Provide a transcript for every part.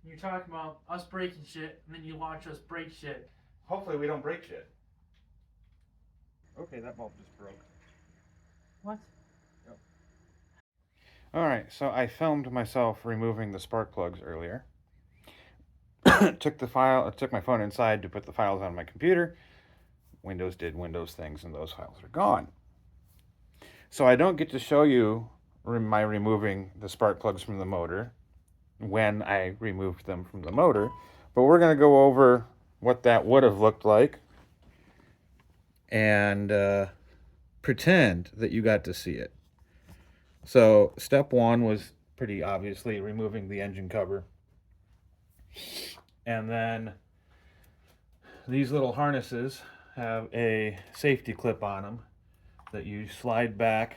You're talking about us breaking shit, and then you watch us break shit. Hopefully we don't break shit. Okay, that bulb just broke. What? Yep. Alright, so I filmed myself removing the spark plugs earlier. took my phone inside to put the files on my computer. Windows did Windows things, and those files are gone. So I don't get to show you my removing the spark plugs from the motor when I removed them from the motor, but we're going to go over what that would have looked like and pretend that you got to see it. So step one was pretty obviously removing the engine cover. And then these little harnesses have a safety clip on them that you slide back.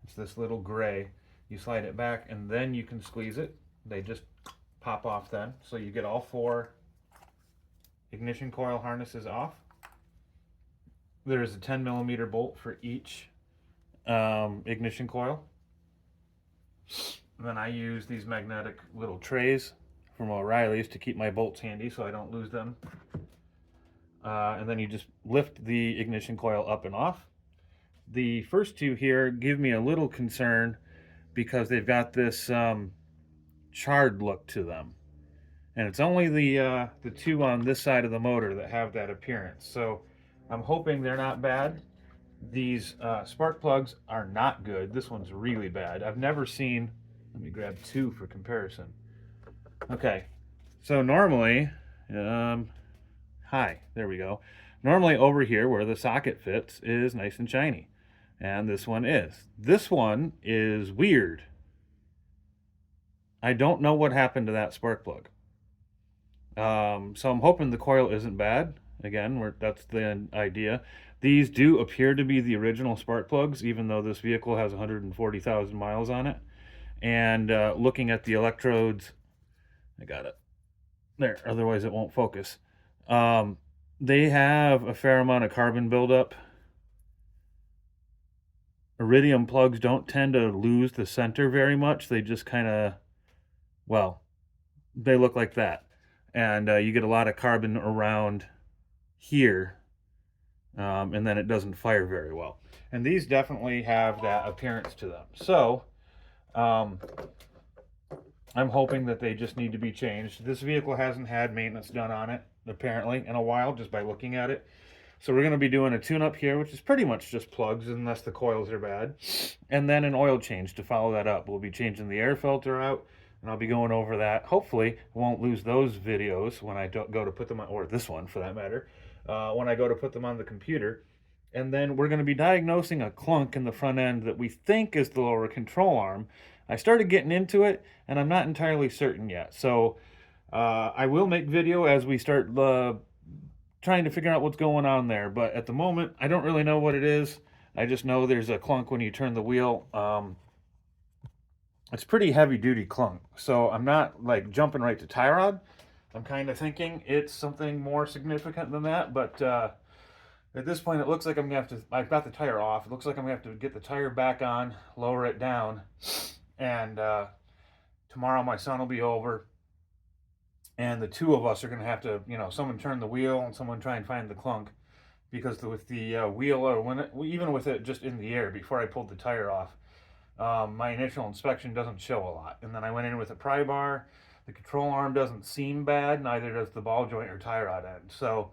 It's this little gray. You slide it back and then you can squeeze it. They just pop off then. So you get all 4 ignition coil harnesses off. There is a 10mm bolt for each ignition coil. And then I use these magnetic little trays from O'Reilly's to keep my bolts handy so I don't lose them. And then you just lift the ignition coil up and off. The first 2 here give me a little concern because they've got this charred look to them. And it's only the 2 on this side of the motor that have that appearance. So I'm hoping they're not bad. These spark plugs are not good. This one's really bad. I've never seen, let me grab 2 for comparison. Okay, so normally, there we go. Normally over here where the socket fits is nice and shiny. And this one is. This one is weird. I don't know what happened to that spark plug. So I'm hoping the coil isn't bad. Again, that's the idea. These do appear to be the original spark plugs, even though this vehicle has 140,000 miles on it. And looking at the electrodes, I got it there, otherwise it won't focus. They have a fair amount of carbon buildup. Iridium plugs don't tend to lose the center very much. They just kind of, well, they look like that. And you get a lot of carbon around here, and then it doesn't fire very well. And these definitely have that appearance to them. So I'm hoping that they just need to be changed. This vehicle hasn't had maintenance done on it, apparently, in a while, just by looking at it. So we're going to be doing a tune-up here, which is pretty much just plugs, unless the coils are bad. And then an oil change to follow that up. We'll be changing the air filter out, and I'll be going over that. Hopefully, I won't lose those videos when I go to put them on, or this one for that matter, when I go to put them on the computer. And then we're going to be diagnosing a clunk in the front end that we think is the lower control arm. I started getting into it, and I'm not entirely certain yet. So I will make video as we start trying to figure out what's going on there. But at the moment, I don't really know what it is. I just know there's a clunk when you turn the wheel. It's pretty heavy-duty clunk. So I'm not like jumping right to tie rod. I'm kind of thinking it's something more significant than that. But at this point, it looks like I'm going to have to, I've got the tire off. It looks like I'm going to have to get the tire back on, lower it down. And tomorrow my son will be over. And the 2 of us are going to have to, someone turn the wheel and someone try and find the clunk. Because with the wheel, or even with it just in the air, before I pulled the tire off, my initial inspection doesn't show a lot. And then I went in with a pry bar. The control arm doesn't seem bad, neither does the ball joint or tie rod end. So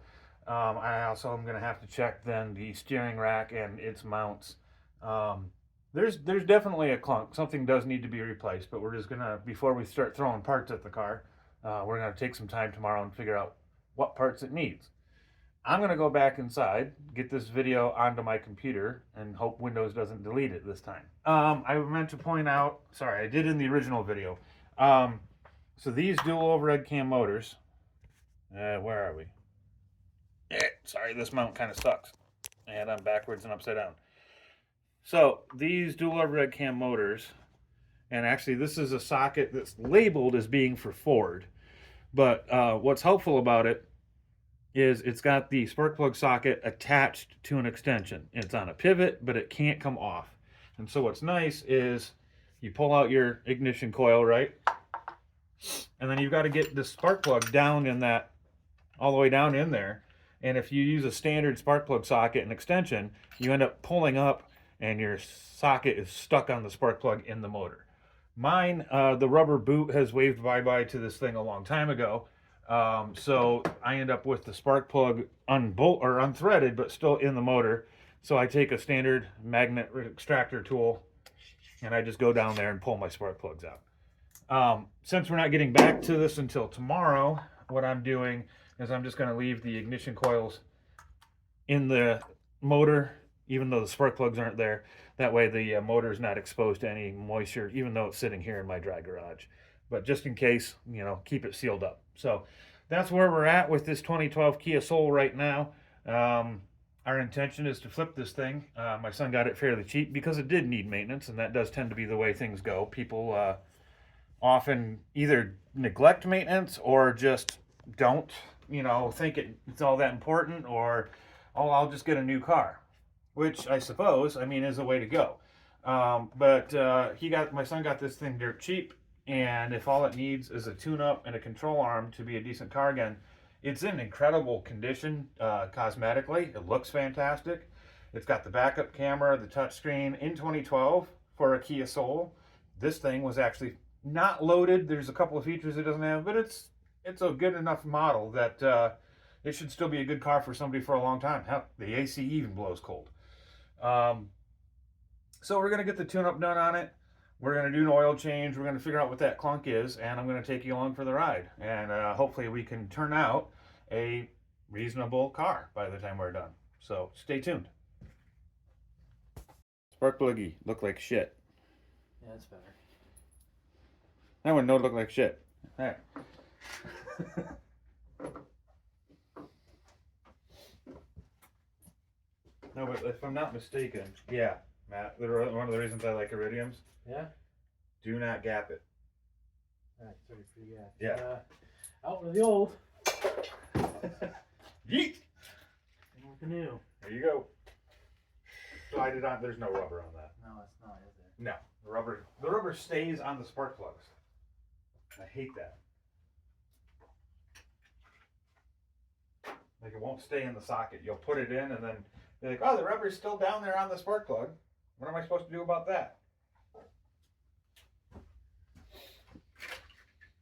I also am going to have to check then the steering rack and its mounts. There's definitely a clunk. Something does need to be replaced, but we're just going to, before we start throwing parts at the car, we're going to take some time tomorrow and figure out what parts it needs. I'm going to go back inside, get this video onto my computer, and hope Windows doesn't delete it this time. I meant to point out, sorry, I did in the original video. So these dual overhead cam motors, where are we? Sorry, this mount kind of sucks. And I'm backwards and upside down. So these dual overhead cam motors, and actually this is a socket that's labeled as being for Ford. But what's helpful about it is it's got the spark plug socket attached to an extension. It's on a pivot, but it can't come off. And so what's nice is you pull out your ignition coil, right? And then you've got to get the spark plug down in that, all the way down in there. And if you use a standard spark plug socket and extension, you end up pulling up and your socket is stuck on the spark plug in the motor. Mine, the rubber boot has waved bye-bye to this thing a long time ago. So I end up with the spark plug unthreaded, but still in the motor. So I take a standard magnet extractor tool and I just go down there and pull my spark plugs out. Since we're not getting back to this until tomorrow, what I'm doing is I'm just going to leave the ignition coils in the motor, even though the spark plugs aren't there. That way the motor is not exposed to any moisture, even though it's sitting here in my dry garage. But just in case, you know, keep it sealed up. So that's where we're at with this 2012 Kia Soul right now. Our intention is to flip this thing. My son got it fairly cheap because it did need maintenance, and that does tend to be the way things go. People often either neglect maintenance or just don't, you know, think it's all that important, or, oh, I'll just get a new car, which I suppose, I mean, is a way to go. But my son got this thing dirt cheap, and if all it needs is a tune-up and a control arm to be a decent car again, it's in incredible condition cosmetically. It looks fantastic. It's got the backup camera, the touchscreen in 2012 for a Kia Soul. This thing was actually not loaded. There's a couple of features it doesn't have, but it's a good enough model that it should still be a good car for somebody for a long time. Hell, the AC even blows cold. So we're going to get the tune-up done on it. We're going to do an oil change. We're going to figure out what that clunk is, and I'm going to take you along for the ride. And hopefully we can turn out a reasonable car by the time we're done. So stay tuned. Spark pluggy look like shit. Yeah, that's better. That one don't look like shit. All right. No, but if I'm not mistaken, yeah, Matt, one of the reasons I like iridiums, Yeah? do not gap it. Alright, sorry for you guys. Yeah. Out with the old. Yeet! In with the new. There you go. Slide it on. There's no rubber on that. No, it's not, is it? No, the rubber stays on the spark plugs. I hate that. Like, it won't stay in the socket. You'll put it in and then you're like, oh, the rubber's still down there on the spark plug. What am I supposed to do about that?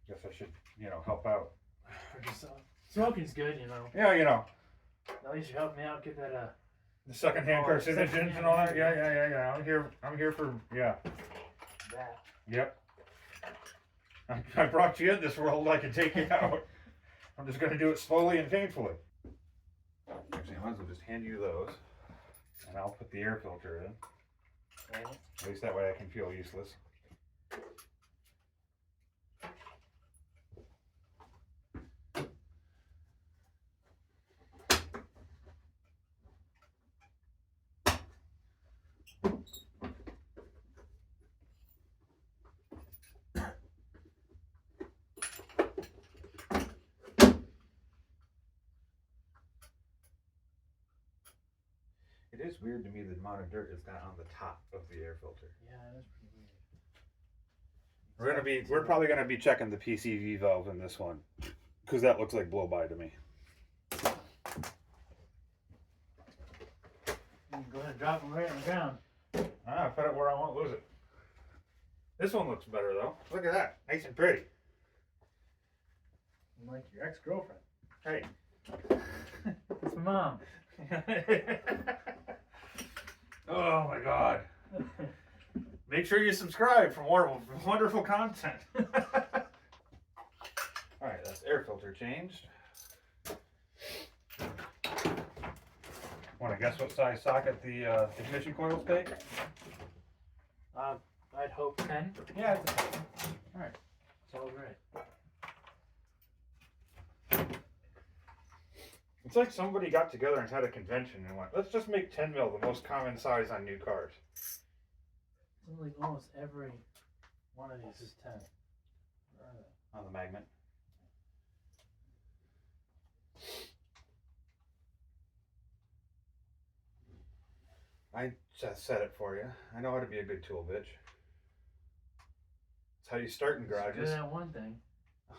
Guess I should, you know, help out. Smoking's good, you know. Yeah, you know. At least you helped me out get that The secondhand carcinogens and all that. Yeah. I'm here for, yeah. that. Yep. I brought you in this world. I can take you out. I'm just going to do it slowly and painfully. Actually, I might as well just hand you those, and I'll put the air filter in. Okay. At least that way I can feel useless. It is weird to me the amount of dirt it's got on the top of the air filter. Yeah, that's pretty weird. We're probably gonna be checking the PCV valve in this one, because that looks like blow by to me. You can go ahead and drop them right on the ground. I put it where I won't lose it. This one looks better though. Look at that, nice and pretty. Like your ex-girlfriend. Hey. That's my mom. Oh my God. Make sure you subscribe for more wonderful content. Alright, that's air filter changed. Want to guess what size socket the ignition coils take? I'd hope 10. Yeah, it's alright. It's all right. It's like somebody got together and had a convention and went, let's just make 10 mil the most common size on new cars. Seems like almost every one of these is 10. On the magnet. I just said it for you. I know how to be a good tool bitch. It's how you start in garages. Good at one thing.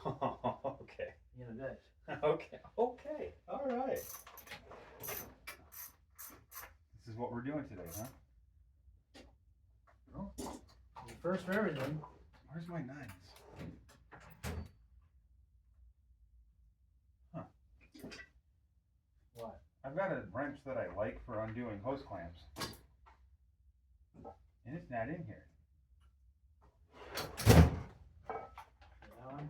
Oh, okay. In a bit. Okay. Okay. All right. This is what we're doing today, huh? Well, first for everything. Where's my knives? Huh. What? I've got a wrench that I like for undoing hose clamps. And it's not in here. That one?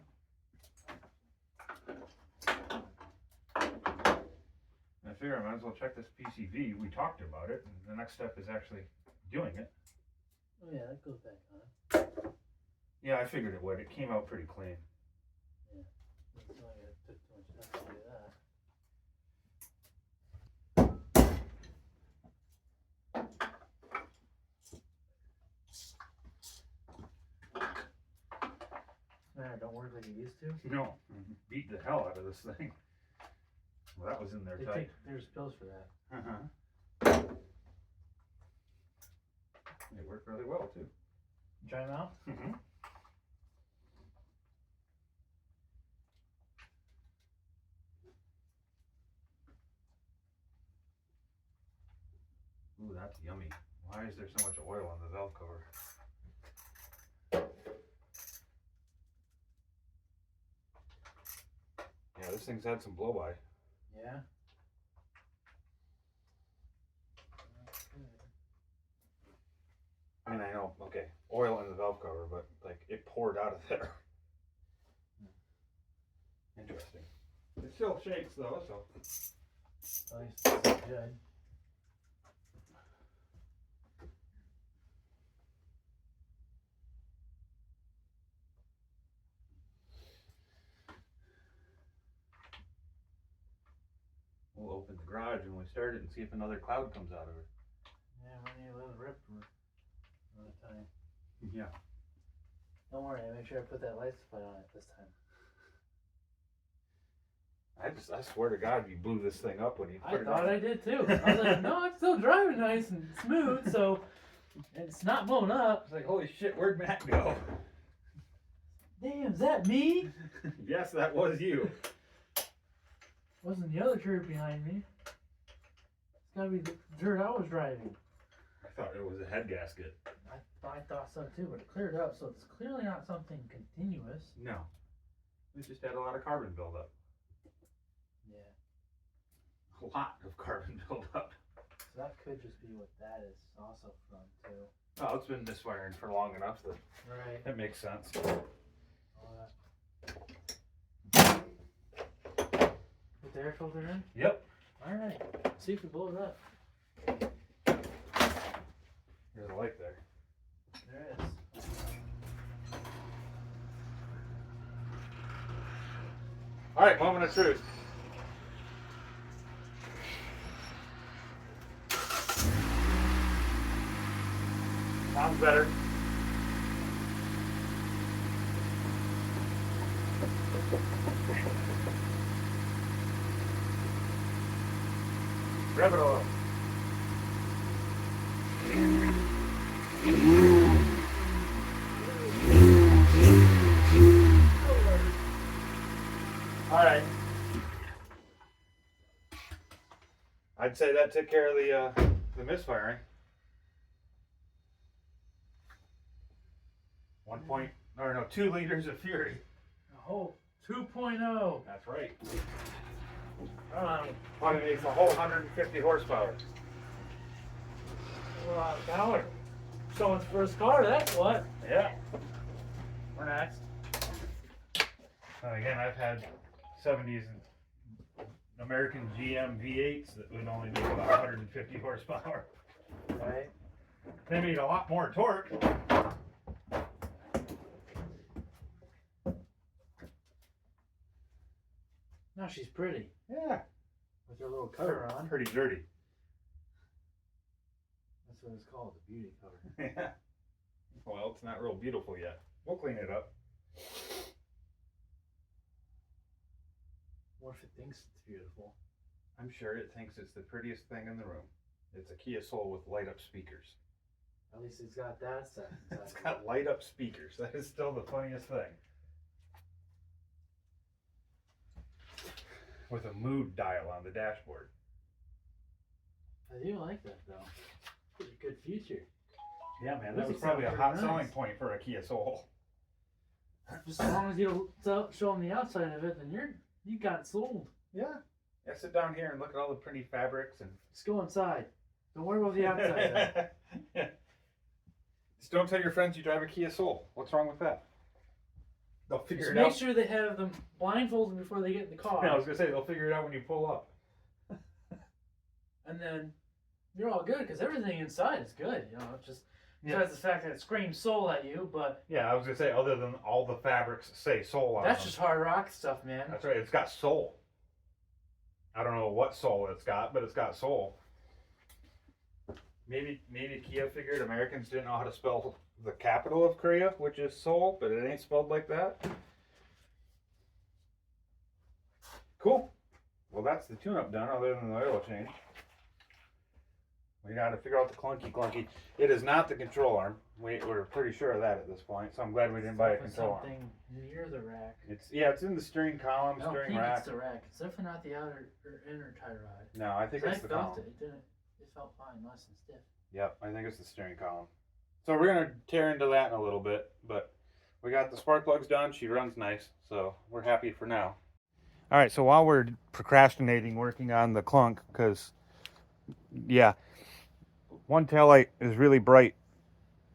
I figure I might as well check this PCV. We talked about it, and the next step is actually doing it. Oh yeah, that goes back on. Yeah, I figured it would. It came out pretty clean. It's not like it took too much time to do that. Man, don't work like it used to. No, beat the hell out of this thing. Well, that was in there tight. There's pills for that. They work really well too. Try them out. Ooh, that's yummy. Why is there so much oil on the valve cover? Yeah, this thing's had some blow-by. Yeah. That's good. I mean, I know, okay, oil in the valve cover, but like it poured out of there. Interesting. It still shakes though, so. At least it's good. We'll open the garage when we start it and see if another cloud comes out of it. Yeah, we need a little rip for another time. Yeah. Don't worry, I make sure I put that license plate on it this time. I swear to God, you blew this thing up when you I put it thought on. I did too. I was like, no, it's still driving nice and smooth, so it's not blown up. It's like, holy shit, where'd Matt go? Damn, is that me? Yes, that was you. Wasn't the other turd behind me. It's gotta be the turd I was driving. I thought it was a head gasket. I thought so too, but it cleared up, so it's clearly not something continuous. No. We just had a lot of carbon buildup. Yeah. A lot of carbon buildup. So that could just be what that is also from too. Oh, it's been misfiring for long enough that Right. that makes sense. All that. Put the air filter in? Yep. Alright. See if we blow it up. There's a light there. There is. Alright, moment of truth. Sounds better. Rev it oil. Alright. I'd say that took care of the misfiring. 2 liters of fury. A whole 2.0. That's right. Um, Underneath the whole 150 horsepower. a lot of power. Someone's first car, that's what. Yeah. We're next. And again, I've had 70s and American GM V8s that would only make about 150 horsepower. Right? They made a lot more torque. Now she's pretty. Yeah. With her little cover on. Pretty dirty. That's what it's called, the beauty cover. Yeah. Well, it's not real beautiful yet. We'll clean it up. What if it thinks it's beautiful? I'm sure it thinks it's the prettiest thing in the room. It's a Kia Soul with light up speakers. At least it's got that stuff. It's got light up speakers. That is still the funniest thing. with a mood dial on the dashboard. I do like that though. It's a good feature. Yeah, man, that This was is probably a pretty hot nice. selling point for a Kia Soul. Just as long as you don't show them the outside of it, then you got it sold. Yeah. Yeah, sit down here and look at all the pretty fabrics and Just go inside. Don't worry about the outside. Yeah. Just don't tell your friends you drive a Kia Soul. What's wrong with that? They'll figure Just it make out. sure they have them blindfolded before they get in the car. Yeah, I was gonna say they'll figure it out when you pull up. And then you're all good because everything inside is good. You know, just besides the fact that it screams soul at you, but Yeah, I was gonna say other than all the fabrics say soul on that's them. just hard rock stuff, man. That's right. It's got soul. I don't know what soul it's got, but it's got soul. Maybe Kia figured Americans didn't know how to spell the capital of Korea, which is Seoul, but it ain't spelled like that. Cool. Well, that's the tune-up done, other than the oil change. We got to figure out the clunky. It is not the control arm. We're pretty sure of that at this point, so I'm glad we didn't buy a control arm. Something near the rack. It's in the steering column, I don't steering think rack. it's the rack. It's definitely not the outer or inner tie rod. No, I think it's the felt column. it. It didn't. It felt fine, nice and stiff. Yep, I think it's the steering column. So we're gonna tear into that in a little bit, but we got the spark plugs done. She runs nice, so we're happy for now. All right, so while we're procrastinating working on the clunk, because yeah, one taillight is really bright.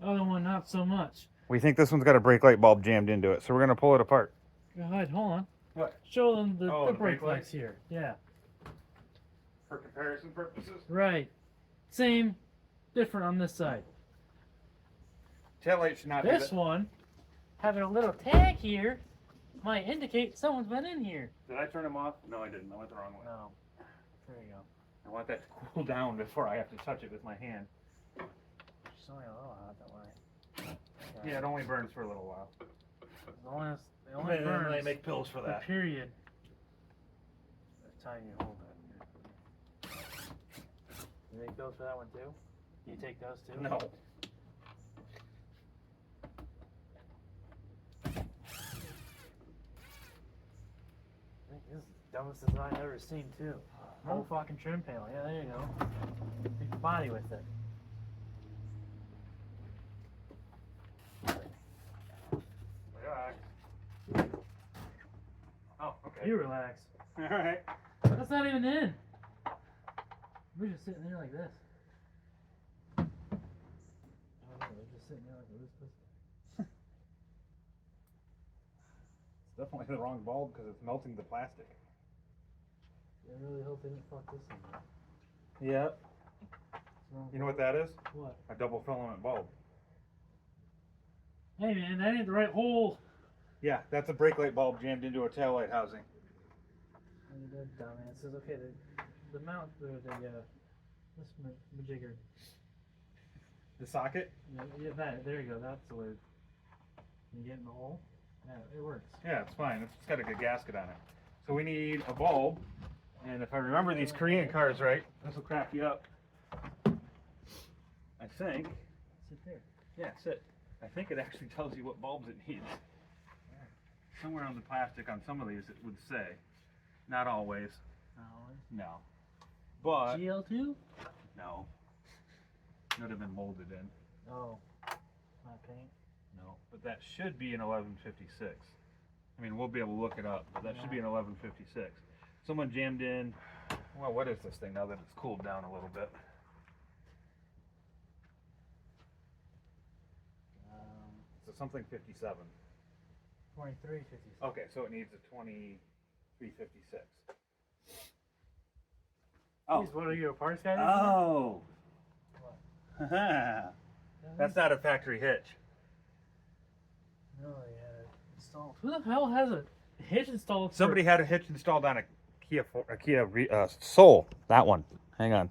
Other one not so much. We think this one's got a brake light bulb jammed into it, so we're gonna pull it apart. Go ahead, hold on. What? Show them the the brake brake lights lights? here. Yeah. For comparison purposes. Right. Same, different on this side. Taillight should not be This one, having a little tag here, might indicate someone's been in here. Did I turn them off? No, I didn't. I went the wrong way. No. There you go. I want that to cool down before I have to touch it with my hand. It's only a little hot, don't worry. Yeah, it only burns for a little while. It only burns. They make pills for the that. period. That's how you hold it. You take those for that one too? You take those too? No. I think this is the dumbest design I've ever seen too. Whole fucking trim panel. Yeah, there you go. Big body with it. Relax. Oh, okay. You relax. All right. That's not even in. We're just sitting there like this. I don't know, we're just sitting there like this. It's definitely the wrong bulb because it's melting the plastic. I really hope they didn't fuck this thing up. Yep. You know what that is? What? A double filament bulb. Hey man, that ain't the right hole. Yeah, that's a brake light bulb jammed into a taillight housing. They're dumbasses. Okay, the mount, this majigger. The socket? Yeah, there you go. That's the word. You get in the hole? Yeah, it works. Yeah, it's fine. It's got a good gasket on it. So we need a bulb. And if I remember these Korean cars right, this will crack you up. I think. Sit there. Yeah, sit. I think it actually tells you what bulbs it needs. Somewhere on the plastic on some of these it would say. Not always. No. But GL2? no. It would have been molded in. Oh. My paint. No. But that should be an 1156. I mean, we'll be able to look it up, but that should be an 1156. Someone jammed in. Well, what is this thing now that it's cooled down a little bit? So something 57. 2356. Okay, so it needs a 2356. Oh. Jeez, what are you, a parts guy? Oh. What? That's not a factory hitch. No, they had it installed. Who the hell has a hitch installed? Somebody had a hitch installed on a Kia Soul. That one. Hang on.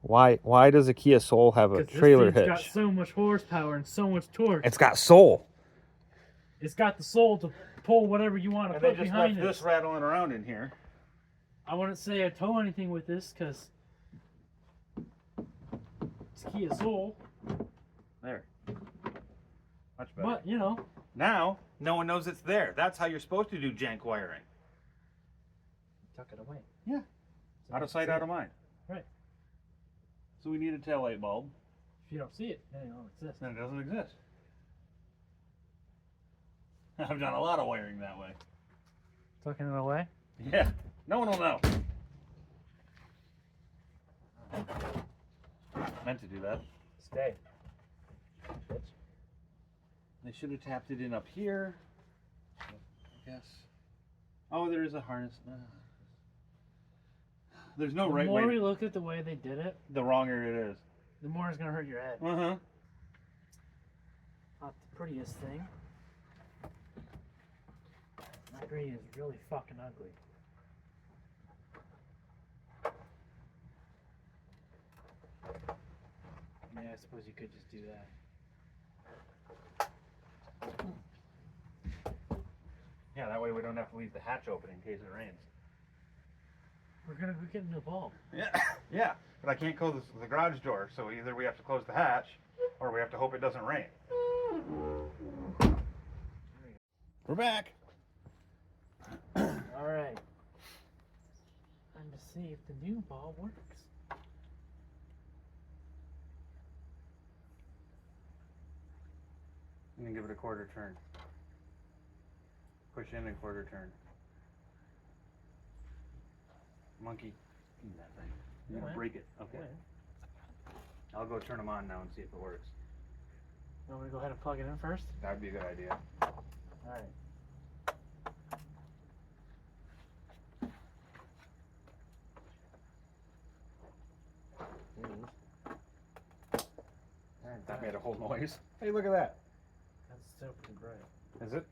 Why does a Kia Soul have a trailer hitch? It's got so much horsepower and so much torque. It's got soul. It's got the soul to pull whatever you want to And they put just behind left it. this rattling around in here. I wouldn't say I tow anything with this because it's Kia Soul. There. Much better. But, you know, Now, no one knows it's there. That's how you're supposed to do jank wiring. Tuck it away. Yeah. So Out of sight, out of mind. Right. So we need a tail light bulb. If you don't see it, then it don't exist. Then it doesn't exist. I've done a lot of wiring that way. Tucking it away? Yeah. No one will know. Meant to do that. Stay. Bitch. They should have tapped it in up here. I guess. Oh, there is a harness. There's no right way. The more we look at the way they did it, the wronger it is. the more it's gonna hurt your head. Uh-huh. Not the prettiest thing. That green is really fucking ugly. Yeah, I suppose you could just do that. Yeah, that way we don't have to leave the hatch open in case it rains. We're gonna go get a new bulb. Yeah, yeah, but I can't close the garage door, so either we have to close the hatch, or we have to hope it doesn't rain. We're back. Alright. Time to see if the new bulb works. And then give it a quarter turn. Push in and quarter turn. Monkey. Give me that thing. You're gonna break it. Okay. I'll go turn them on now and see if it works. You want me to go ahead and plug it in first? That'd be a good idea. Alright. That made a whole noise. Hey, look at that. That's still pretty bright. Is it?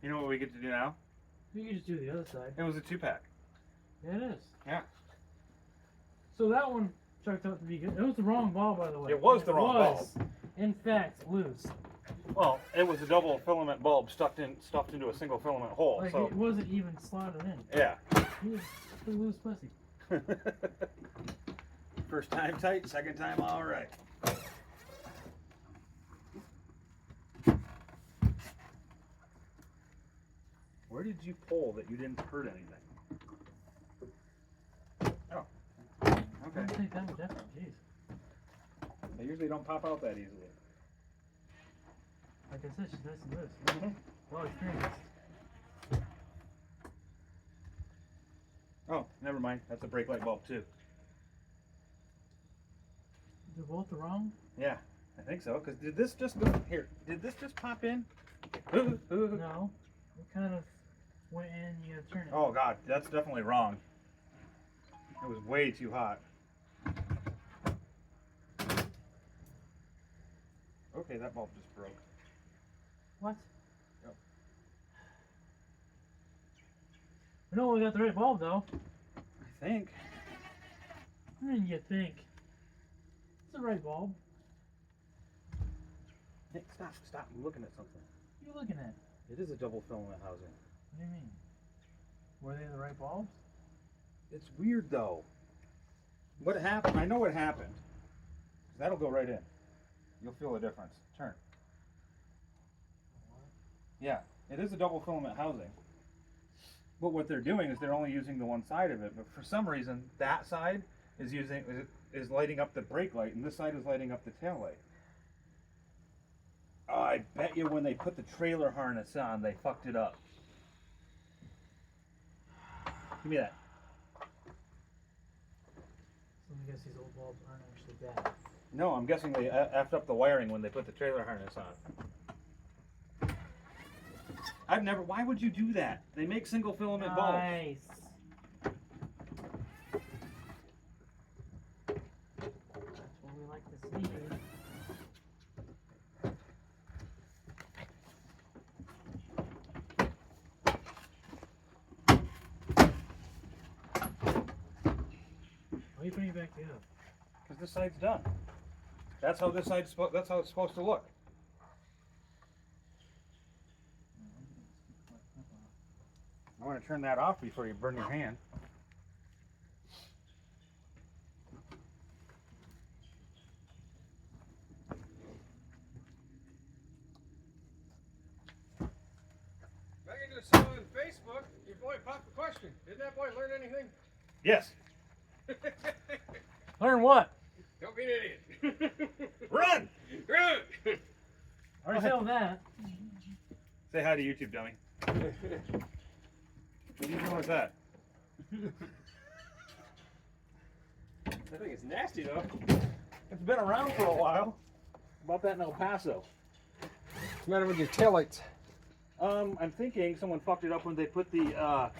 You know what we get to do now? You can just do the other side. It was a 2-pack. Yeah, it is. Yeah. So that one checked out to be good. It was the wrong bulb, by the way. It was the wrong bulb. In fact, loose. Well, it was a double filament bulb stuffed into a single filament hole. Like so it wasn't even slotted in. yeah. He was a loose pussy. First time tight, second time all right. Where did you pull that you didn't hurt anything? Oh. I Okay. don't think that much effort. Jeez. They usually don't pop out that easily. Like I said, she's nice and loose. Mm-hmm. Well experienced. Oh, never mind. That's a brake light bulb too. They're both the wrong? Yeah, I think so. Cause did this just go here? Did this just pop in? No. It kind of went in, you gotta turn it. Oh God, that's definitely wrong. It was way too hot. Okay, that bulb just broke. What? Yep. We know we got the right bulb though. I think. I mean, you think. It's the right bulb. Nick, stop. I'm looking at something. What are you looking at? It is a double filament housing. What do you mean? Were they the right bulbs? It's weird though. What happened? I know what happened. That'll go right in. You'll feel the difference. Turn. Yeah, it is a double filament housing. But what they're doing is they're only using the one side of it. But for some reason, that side is lighting up the brake light, and this side is lighting up the tail light. Oh, I bet you when they put the trailer harness on, they fucked it up. Give me that. So I guess these old bulbs aren't actually bad. No, I'm guessing they effed up the wiring when they put the trailer harness on. Why would you do that? They make single filament bulbs. Nice. That's what we like to see. Why are you putting it back together? Because this side's done. That's how this side's that's how it's supposed to look. I want to turn that off before you burn your hand. Facebook, your boy popped the question. Did that boy learn anything? Yes. Learn what? Don't be an idiot. Run! Run! Already tell that. Say hi to YouTube, dummy. What do you know with that? I think it's nasty though. It's been around for a while. About that in El Paso. What's the matter with your taillights? I'm thinking someone fucked it up when they put the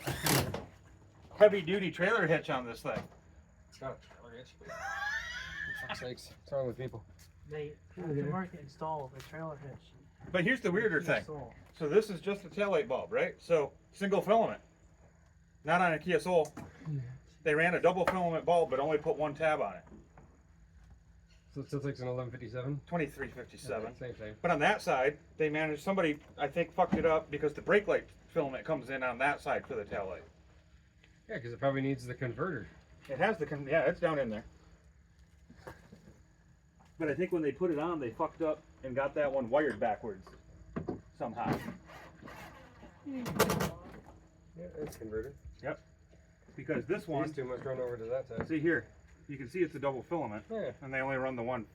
heavy-duty trailer hitch on this thing. It's not a trailer hitch. For fuck's sakes. What's wrong with people? They aftermarket install the trailer hitch. But here's the weirder Kia thing. Soul. So this is just a taillight bulb, right? So single filament. Not on a Kia Soul. They ran a double filament bulb, but only put one tab on it. So it still takes an 1157? 2357. Same thing. But on that side, they managed, somebody, I think, fucked it up because the brake light filament comes in on that side for the tail light. Yeah, because it probably needs the converter. It has the, yeah, it's down in there. But I think when they put it on, they fucked up and got that one wired backwards somehow. Yeah, it's converted. Yep. Because this one, These two must run over to that side. see here, you can see it's a double filament, Yeah. and they only run the one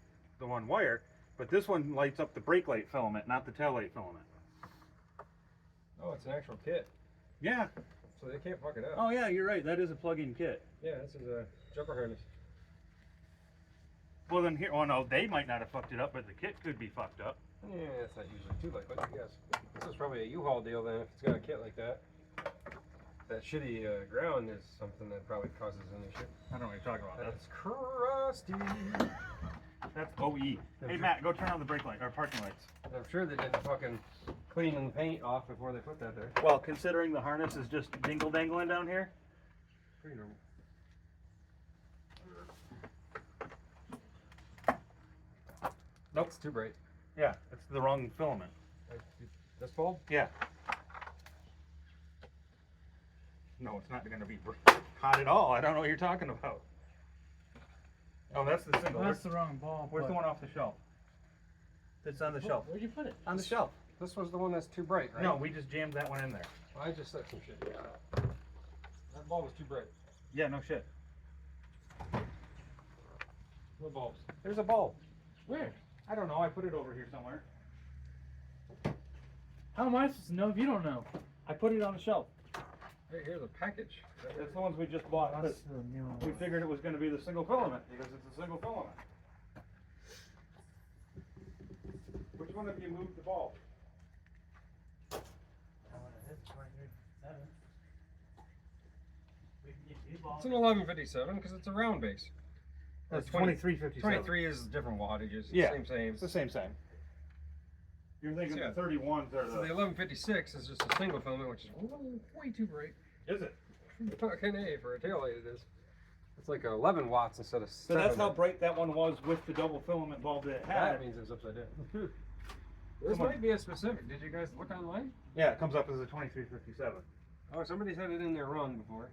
wire. But this one lights up the brake light filament, not the tail light filament. Oh, it's an actual kit. Yeah. So they can't fuck it up. Oh yeah, you're right. That is a plug-in kit. Yeah, this is a jumper harness. Well then here, oh no, they might not have fucked it up, but the kit could be fucked up. Yeah, that's not usually too like, but I guess. This is probably a U-Haul deal then if it's got a kit like that. That shitty ground is something that probably causes an issue. I don't know what you're talking about. That's crusty. That's OE. Hey Matt, go turn on the brake light or parking lights. I'm sure they didn't fucking clean the paint off before they put that there. Well, considering the harness is just dingle dangling down here. Pretty normal. Nope. It's too bright. Yeah, it's the wrong filament. This bulb? Yeah. No, it's not going to be hot at all. I don't know what you're talking about. Oh, that's the single. Well, that's the wrong bulb. Where's but- the one off the shelf? It's on the shelf. Where'd you put it? On the shelf. This was the one that's too bright, right? No, we just jammed that one in there. I just set some shit. That bulb was too bright. Yeah, no shit. No bulbs. There's a bulb. Where? I don't know. I put it over here somewhere. How am I supposed to know if you don't know? I put it on the shelf. Hey, here's a package. That's the ones we just bought. That's the new one. We figured it was going to be the single filament because it's a single filament. Which one of you moved the bulb? It's an 1157 because it's a round base. That's 20 2357. 23 is different wattages. It's Yeah. Same. It's the same. You're thinking Yeah. the 31s are So the the... 1156 is just a single filament, which is way too bright. Is it? Fucking A for a taillight it is. It's like 11 watts instead of 7. So that's how bright that one was with the double filament bulb that it had. That means it's upside down. This might be a specific. Did you guys look online? Yeah, it comes up as a 2357. Oh, somebody's had it in there wrong before.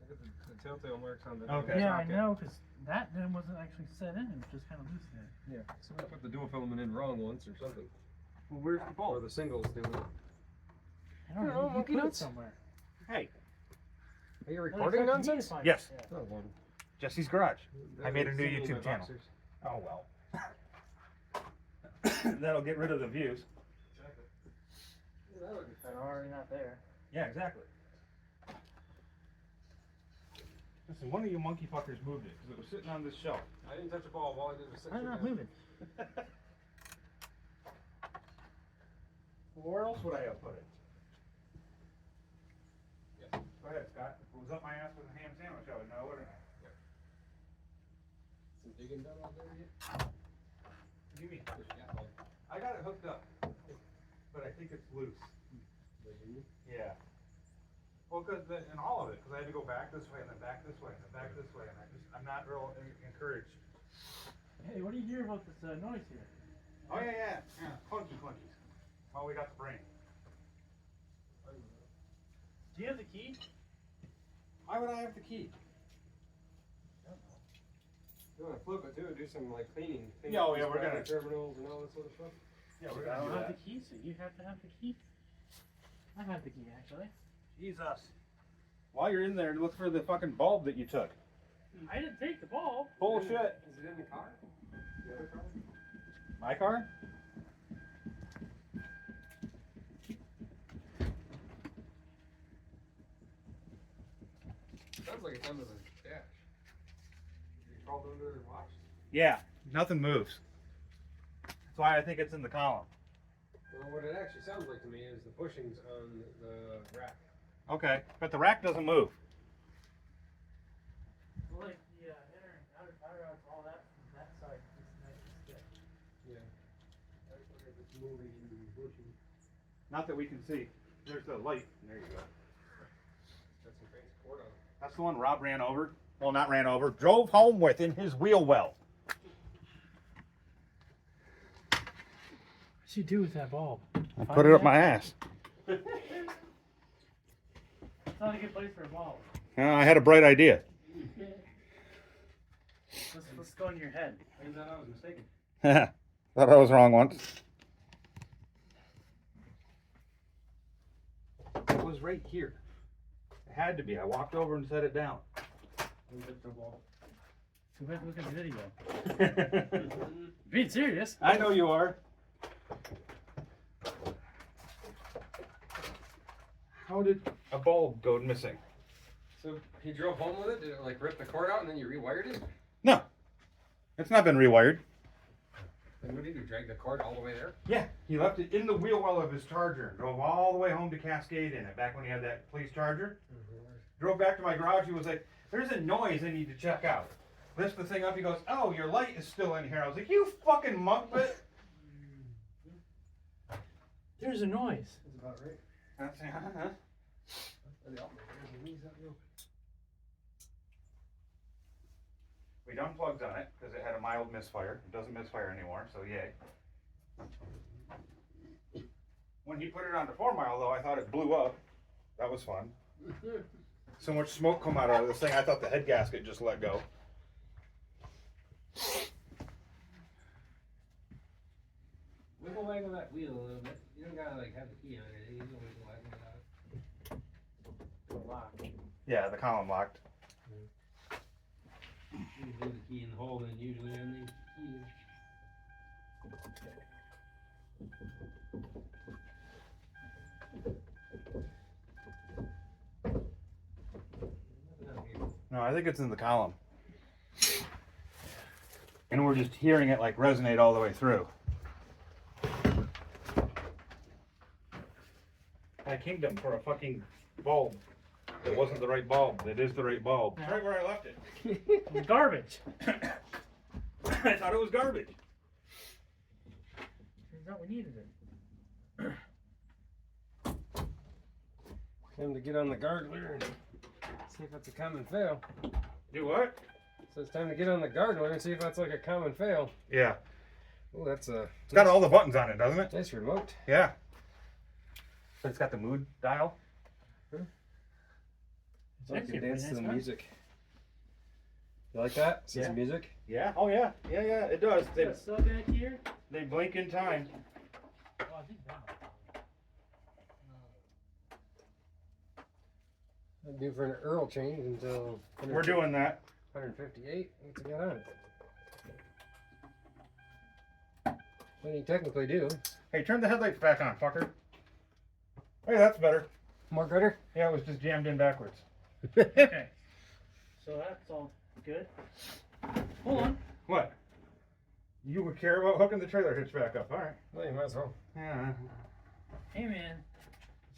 Look at the telltale marks on the. Okay. Yeah, I know, because that then wasn't actually set in. It was just kind of loose there. Yeah. Somebody put the dual filament in wrong once or something. Well, where's the Or bulb? the singles doing it. I don't Oh, know. You monkey put it nuts. somewhere. Hey, Are you I recording expected you to nonsense? find it. Yes. Yeah. Oh, Lord. Jesse's Garage. I made a new Send me my YouTube channel. boxers. Oh well. That'll get rid of the views. Exactly. Yeah, that would be They're already not there. Yeah, exactly. Listen, one of you monkey fuckers moved it because it was sitting on this shelf. I didn't touch a ball. All I did was sit I'm shit not down. moving. Well, where else would I have put it? Yes. Go ahead, Scott. If it was up my ass with a ham sandwich, I would know, wouldn't I? Some digging done out there yet? What do you mean? Yeah. I got it hooked up, but I think it's loose. Yeah. Well, because in all of it, because I had to go back this way and then back this way and then back this way, and I'm not real encouraged. Hey, what do you hear about this noise here? Oh yeah. Clunky clunkies. Oh, we got the brain. Do you have the key? Why would I have the key? You want to flip it too? Do some like cleaning. Yeah, oh, yeah, we're gonna- terminals and all that sort of stuff. Yeah, we're I gonna don't do have that. the key, so you have to have the key. I have the key, actually. Jesus. While you're in there, look for the fucking bulb that you took. I didn't take the bulb. Bullshit. Is it in the car? The other car? My car? Sounds like it's under the dash. You crawled under and watched? Yeah. Nothing moves. That's why I think it's in the column. Well, what it actually sounds like to me is the bushings on the rack. Okay, but the rack doesn't move. Well, like the inner and outer tire rods, all that from that side is nice and stiff. Yeah. I wonder if it's moving in the bushing. Not that we can see. There's the light. There you go. Got some fancy cord on it. That's the one Rob ran over. Well, not ran over. Drove home with in his wheel well. What should you do with that bulb? I put it up my ass. It's not a good place for a bulb. I had a bright idea. Let's go in your head. Turns out I was mistaken. Thought I was wrong once. It was right here. It had to be. I walked over and set it down. Too bad to look at the video. Being serious. I know you are. How did a bulb go missing? So he drove home with it? Did it like rip the cord out and then you rewired it? No. It's not been rewired. Then what did he do? Drag the cord all the way there? Yeah, he left it in the wheel well of his Charger and drove all the way home to Cascade in it, back when he had that police Charger. Drove back to my garage, he was like, there's a noise I need to check out. Lifts the thing up, he goes, oh, your light is still in here. I was like, you fucking muppet. There's a noise. That's about right. That's, We done plugs on it because it had a mild misfire. It doesn't misfire anymore, so yay. When he put it on to 4 mile though, I thought it blew up. That was fun. So much smoke come out of this thing, I thought the head gasket just let go. Wiggle waggle that wheel a little bit. You don't gotta like have the key on it. You can wiggle waggle it out. The lock. Yeah, the column locked. You leave the key in the hole, then usually on the key. No, I think it's in the column. And we're just hearing it like resonate all the way through. I kinged him for a fucking bulb. It wasn't the right bulb. It is the right bulb. Yeah. It's right where I left it. Garbage. I thought it was garbage. Turns out we needed it. Time to get on the gargler and see if it's a common fail. Do what? So it's time to get on the gargler and see if that's like a common fail. Yeah. Oh, that's a. It's got all the buttons on it, doesn't it? Nice remote. Yeah. But it's got the mood dial. So you Actually, can dance nice to the car. music. You like that? Is Yeah. this music? Yeah. Oh yeah. Yeah, yeah. It does. Is that sub back here? They blink in time. Oh, I think that. I'd do for an Earl change until We're doing that. 158. What's it got on it? Well, you technically do. Hey, turn the headlights back on, fucker. Hey, that's better. More gutter? Yeah, it was just jammed in backwards. Okay. So that's all good. Hold on. What? You would care about hooking the trailer hitch back up. All right. Well, you might as well. Yeah. Hey man.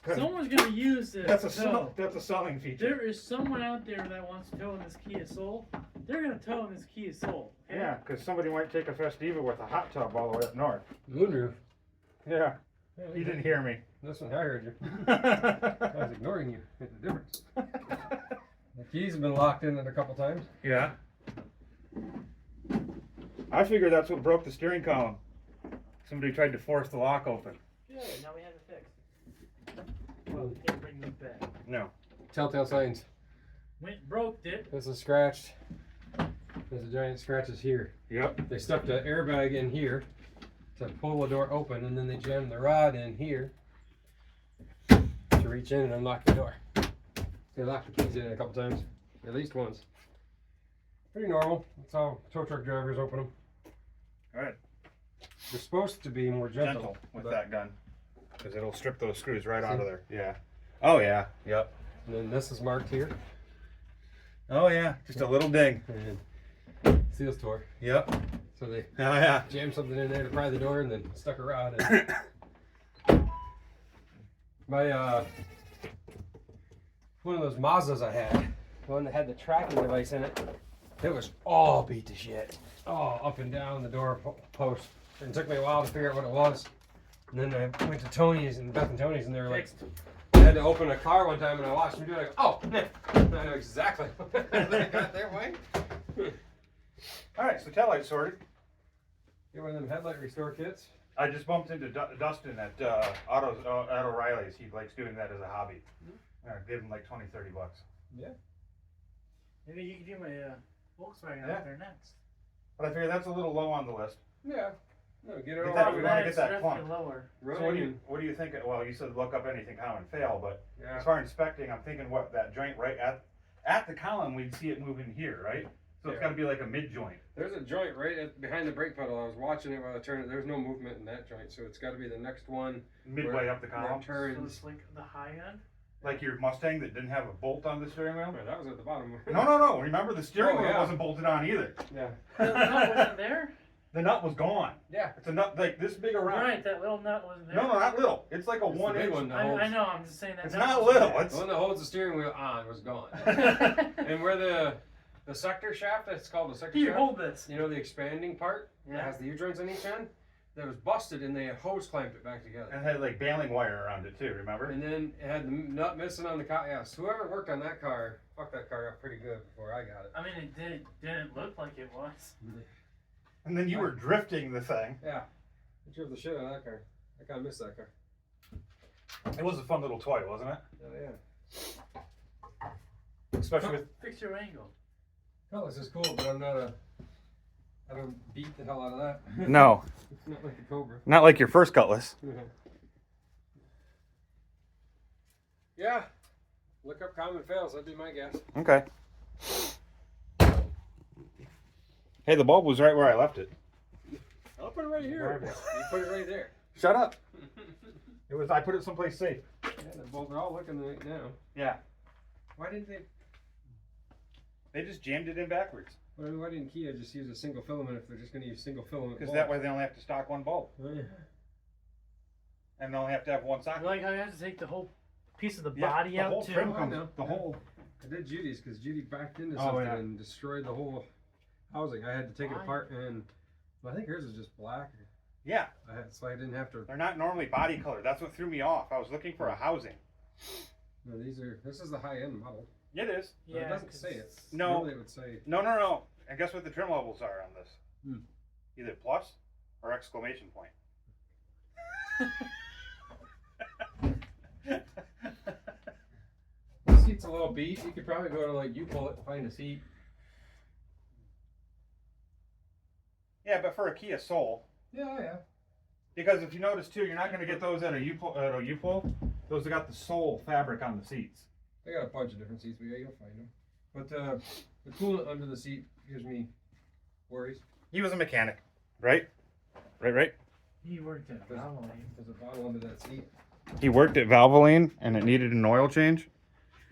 Good. Someone's gonna use this. That's a tow. that's a selling feature. There is someone out there that wants to tow in this Kia Soul. They're gonna tow in this Kia Soul. Okay? Yeah, because somebody might take a Festiva with a hot tub all the way up north. Moonroof. Yeah. You didn't hear me. Listen, I heard you. I was ignoring you. It's the difference. The keys have been locked in it a couple times. Yeah. I figured that's what broke the steering column. Somebody tried to force the lock open. Good. Now we have it fixed. Well, we can't bring it back. No. Telltale signs. Went broke it. This is scratched. There's a giant scratches here. Yep. They stuffed an airbag in here to pull the door open, and then they jammed the rod in here to reach in and unlock the door. They locked the keys in it a couple times, at least once. Pretty normal. That's how tow truck drivers open them. All right. They're supposed to be more gentle, with but- that gun, because it'll strip those screws right out of there. Yeah. Oh yeah. Yep. And then this is marked here. Oh yeah. Just a little ding. And seals tore. Yep. So they Oh yeah. jammed something in there to pry the door and then stuck a rod in. My one of those Mazdas I had, the one that had the tracking device in it, it was all beat to shit. All up and down the door post. And it took me a while to figure out what it was. And then I went to Tony's and Beth and Tony's and they were like, I had to open a car one time and I watched them do it. I go, oh, yeah. I know exactly what they got there, Wayne. All right. So taillight sorted. Get one of them headlight restore kits. I just bumped into Dustin at Auto Riley's. He likes doing that as a hobby. I gave him like $20, $30. Yeah. Maybe you could do my Volkswagen Yeah. out there next. But I figure that's a little low on the list. Yeah. No, get it We all thought over we there. wanna get that It's clunk. lower. So what do you think? Well, you said look up anything common fail, but Yeah. as far as inspecting, I'm thinking what that joint right at the column, we'd see it moving here, right? So it's Yeah. got to be like a mid joint. There's a joint right behind the brake pedal. I was watching it while I turned it. There's no movement in that joint, so it's got to be the next one. Midway up the where it column. So turns. it's like the high end. Like your Mustang that didn't have a bolt on the steering wheel? Oh, that was at the bottom. No. Remember, the steering Oh, wheel yeah. wasn't bolted on either. Yeah. The nut wasn't there? The nut was gone. Yeah. It's a nut like this big around. Right, that little nut wasn't there. No, not little. It's like a It's the 1 big inch. one that I holds- know, I'm just saying that. It's nut not wasn't little. there. It's The one that holds the steering wheel on was gone. And where the sector shaft, it's called the sector Here, shaft. hold this. You know the expanding part that Yeah. has the U-joints on each end? That was busted and they had hose clamped it back together. and it had like baling wire around it too. Remember? And then it had the nut missing on the car. Yes, whoever worked on that car, fucked that car up pretty good before I got it. I mean, it didn't look like it was. And then you were drifting the thing. Yeah. I drove the shit out of that car. I kind of missed that car. It was a fun little toy, wasn't it? Oh, yeah. Especially with Fix your angle. Cutlass is cool, but I don't beat the hell out of that. no, It's not like the Cobra. not like your first Cutlass. Yeah. Look up common fails. That'd be my guess. Okay. Hey, the bulb was right where I left it. I'll put it right here. You put it right there. Shut up. It was. I put it someplace safe. Yeah, they're all looking right now. Yeah. Why didn't they? They just jammed it in backwards. Why didn't Kia just use a single filament if they're just going to use single filament? Because that way they only have to stock one bulb. Oh, yeah. And they only have to have one I socket. like how you have to take the whole piece of the Yeah, body the out whole too. trim I comes, know. the whole. I did Judy's because Judy backed into Oh, something yeah. and destroyed the whole housing. I had to take it Why? apart and well, I think hers is just black. Yeah, So I didn't have to. they're not normally body color. That's what threw me off. I was looking for a housing. No, this is the high end model. It is. But it doesn't say it. No. Normally it would say. No. And guess what the trim levels are on this? Hmm. Either plus or exclamation point. The seat's a little beat. You could probably go to like you pull it and find a seat. Yeah, but for a Kia Soul, Yeah. because if you notice too, you're not going to get those at a U-pull. Those have got the Soul fabric on the seats. They got a bunch of different seats, but yeah, you'll find them. But the coolant under the seat gives me worries. He was a mechanic, right? Right. He worked at Valvoline. There's a bottle under that seat. He worked at Valvoline, and it needed an oil change.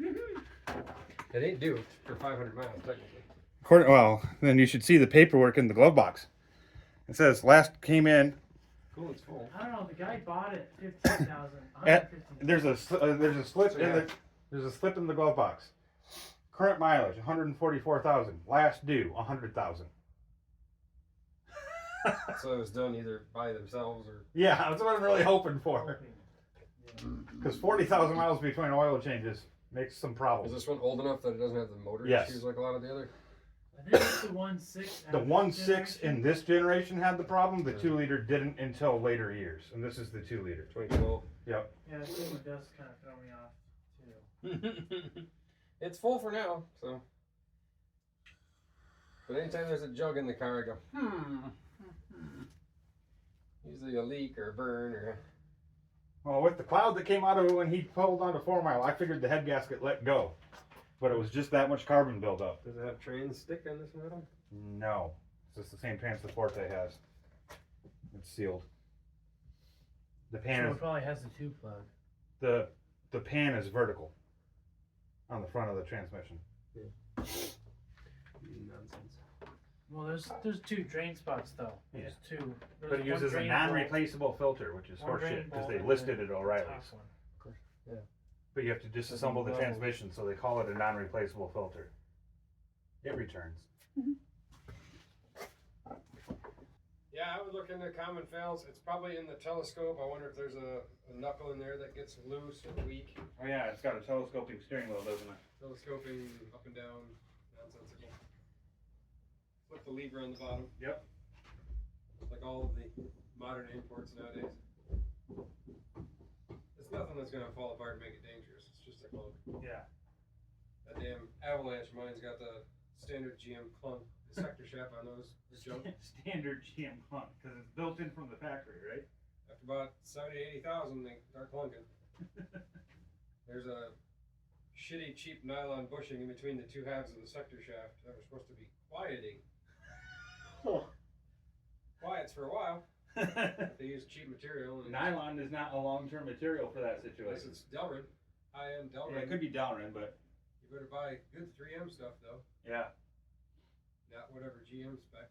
It ain't due for 500 miles, technically. Well, then you should see the paperwork in the glove box. It says last came in. Coolant's full. I don't know. The guy bought it 15,000. At, 115,000. there's a slip So, in yeah. the there's a slip in the glove box. Current mileage 144,000. Last due 100,000. So it was done either by themselves or. Yeah, that's what I'm really hoping for. Because 40,000 miles between oil changes makes some Is problems. this one old enough that it doesn't have the motor Yes. issues like a lot of the other? I think it's the 1.6. The 1.6 in this generation had the problem. The 2-liter didn't until later years, and this is the 2-liter. 2012. Yep. Yeah, this one does kind of throw me off too. It's full for now, so. But anytime there's a jug in the car, I go, Usually a leak or a burn or. Well, with the cloud that came out of it when he pulled onto 4 Mile, I figured the head gasket let go. But it was just that much carbon buildup. Does it have train stick on this metal? No. It's just the same trans support they has. It's sealed. The pan So is it probably has the tube plug. the pan is vertical on the front of the transmission. Nonsense. Well, there's 2 drain spots though. Yeah. There's 2. There's But it uses a drain bolt, non-replaceable filter, which is one drain horseshit because bolt, they and listed then it at O'Reilly's. top one. But you have to disassemble the transmission, so they call it a non-replaceable filter. It returns. Yeah, I would look into common fails. It's probably in the telescope. I wonder if there's a knuckle in there that gets loose or weak. Oh yeah, it's got a telescoping steering wheel, doesn't it? Telescoping up and down, nonsensical. Flip the lever on the bottom. Yep. Like all of the modern imports nowadays. It's nothing that's gonna fall apart and make it dangerous. It's just a clunk. Yeah. That damn Avalanche mine's got the standard GM clunk. The sector shaft on those is junk. Standard GM clunk, because it's built in from the factory, right? After about 70,000, 80,000, they start clunking. There's a shitty, cheap nylon bushing in between the 2 halves of the sector shaft that were supposed to be quieting. Quiets for a while. They use cheap material. And Nylon is not a long-term material for that unless situation. it's Delrin, high-end Delrin. Yeah, it could be Delrin, but You better buy good 3M stuff though, yeah. not whatever GM spec.